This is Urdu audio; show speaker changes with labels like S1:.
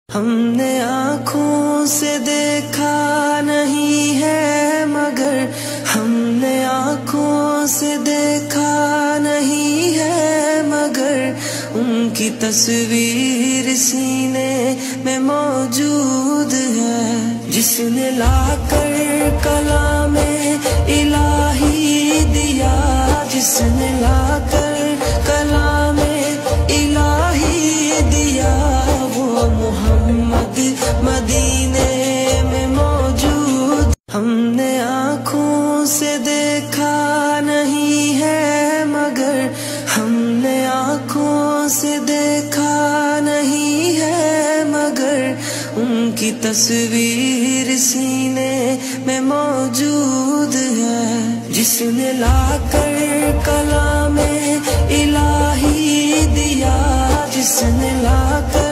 S1: ہم نے آنکھوں سے دیکھا نہیں ہے مگر ہم نے آنکھوں سے دیکھا نہیں ہے مگر ان کی تصویر سینے میں موجود ہے، جس نے لا کر کلام الہی دیا، جس نے لا کر کلام الہی دیا، وہ محمد مدینے میں موجود۔ ہم نے آنکھوں سے دیکھا نہیں ہے مگر ہم نے آنکھوں سے دیکھا نہیں ہے مگر ان کی تصویر سینے میں موجود ہے، جس نے لا کر کلام الہی دیا، جس نے لا کر